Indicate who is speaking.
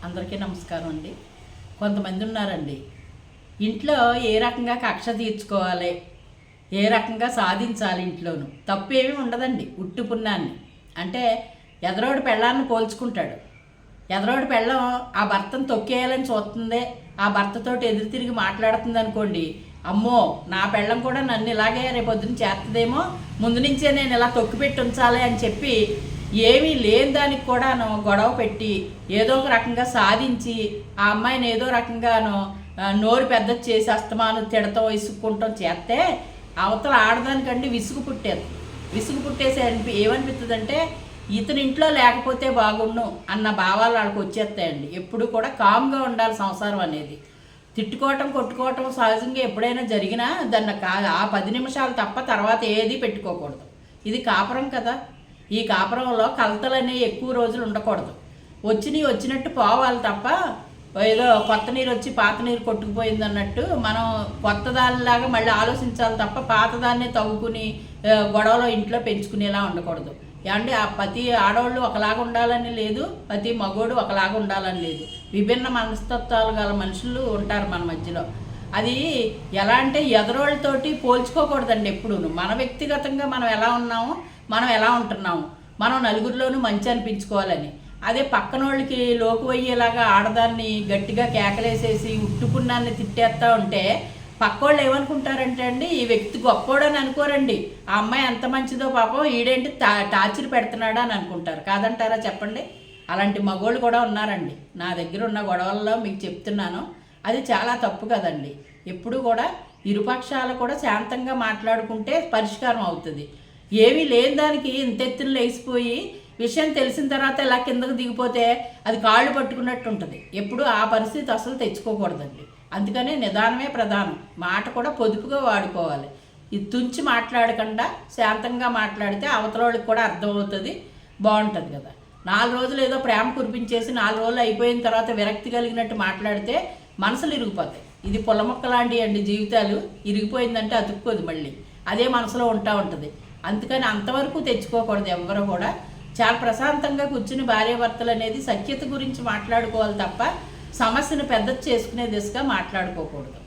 Speaker 1: అందరికీ నమస్కారం అండి. కొంతమంది ఉన్నారండి, ఇంట్లో ఏ రకంగా కక్ష తీర్చుకోవాలి, ఏ రకంగా సాధించాలి, ఇంట్లోనూ తప్పు ఏమీ ఉండదండి. ఉట్టు పుణ్యాన్ని అంటే ఎదరోడి పెళ్ళాన్ని పోల్చుకుంటాడు. ఎదరోడి పెళ్ళం ఆ భర్తను తొక్కేయాలని చూస్తుంది, ఆ భర్తతోటి ఎదురు తిరిగి మాట్లాడుతుంది అనుకోండి, అమ్మో నా పెళ్ళం కూడా నన్ను ఇలాగే రేపొద్దున చేస్తుందేమో, ముందు నుంచే నేను ఇలా తొక్కిపెట్టి ఉంచాలి అని చెప్పి ఏమీ లేని దానికి కూడాను గొడవ పెట్టి ఏదో ఒక రకంగా సాధించి ఆ అమ్మాయిని ఏదో రకంగాను నోరు పెద్ద చేసి అస్తమానం తిడతాం విసుక్కుంటాం చేస్తే అవతల ఆడదానికండి విసుగు పుట్టేది. విసుగు పుట్టేసి ఏమనిపిస్తుందంటే ఇతని ఇంట్లో లేకపోతే బాగుండు అన్న భావాలు వాళ్ళకి వచ్చేస్తాయండి. ఎప్పుడు కూడా కామ్గా ఉండాలి సంసారం అనేది. తిట్టుకోవటం కొట్టుకోవటం సహజంగా ఎప్పుడైనా జరిగినా దాన్ని ఆ 10 నిమిషాలు తప్ప తర్వాత ఏది పెట్టుకోకూడదు. ఇది కాపురం కదా. ఈ కాపురంలో కలతలనే ఎక్కువ రోజులు ఉండకూడదు. వచ్చినట్టు పోవాలి తప్ప ఏదో కొత్త నీరు వచ్చి పాత నీరు కొట్టుకుపోయింది అన్నట్టు మనం కొత్త దానిలాగా మళ్ళీ ఆలోచించాలి తప్ప పాతదాన్నే తవ్వుకుని గొడవలో ఇంట్లో పెంచుకునేలా ఉండకూడదు. ఏమంటే ఆ ప్రతి ఆడవాళ్ళు ఒకలాగా ఉండాలని లేదు, ప్రతి మగోడు ఒకలాగా ఉండాలని లేదు. విభిన్న మనస్తత్వాలు గల మనుషులు ఉంటారు మన మధ్యలో. అది ఎలా అంటే ఎదరోళ్ళతోటి పోల్చుకోకూడదండి. ఎప్పుడు మన వ్యక్తిగతంగా మనం ఎలా ఉన్నామో, మనం ఎలా ఉంటున్నాము, మనం నలుగురిలోనూ మంచి అనిపించుకోవాలని. అదే పక్కనోళ్ళకి లోకు అయ్యేలాగా ఆడదాన్ని గట్టిగా కేకలేసేసి ఉట్టుకున్నాన్ని తిట్టేస్తూ ఉంటే పక్కోళ్ళు ఏమనుకుంటారంటే అండి, ఈ వ్యక్తి గొప్పోడని అనుకోరండి. ఆ అమ్మాయి ఎంత మంచిదో పాపం ఈడేంటి టార్చర్ పెడుతున్నాడా అని అనుకుంటారు. కాదంటారా చెప్పండి? అలాంటి మగోళ్ళు కూడా ఉన్నారండి. నా దగ్గర ఉన్న గొడవల్లో మీకు చెప్తున్నాను. అది చాలా తప్పు కదండి. ఎప్పుడు కూడా ఇరుపక్షాలు కూడా శాంతంగా మాట్లాడుకుంటే పరిష్కారం అవుతుంది. ఏమీ లేని దానికి ఇంతెత్తున లేచిపోయి విషయం తెలిసిన తర్వాత ఇలా కిందకు దిగిపోతే అది కాళ్ళు పట్టుకున్నట్టు ఉంటుంది. ఎప్పుడు ఆ పరిస్థితి అసలు తెచ్చుకోకూడదండి. అందుకనే నిదానమే ప్రధానం. మాట కూడా పొదుపుగా వాడుకోవాలి. ఇది తుంచి మాట్లాడకుండా శాంతంగా మాట్లాడితే అవతల వాళ్ళకి కూడా అర్థమవుతుంది, బాగుంటుంది కదా. 4 రోజులు ఏదో ప్రేమ కురిపించేసి 4 రోజులు అయిపోయిన తర్వాత విరక్తి కలిగినట్టు మాట్లాడితే మనసులు ఇరిగిపోతాయి. ఇది పొలమొక్క లాంటి అండి. జీవితాలు ఇరిగిపోయిందంటే అతుక్కోదు, మళ్ళీ అదే మనసులో ఉంటుంది. అందుకని అంతవరకు తెచ్చుకోకూడదు. ఎవరు కూడా చాలా ప్రశాంతంగా కూర్చుని భార్యాభర్తలు అనేది సఖ్యత గురించి మాట్లాడుకోవాలి తప్ప సమస్యను పెద్దది చేసుకునే దిశగా మాట్లాడుకోకూడదు.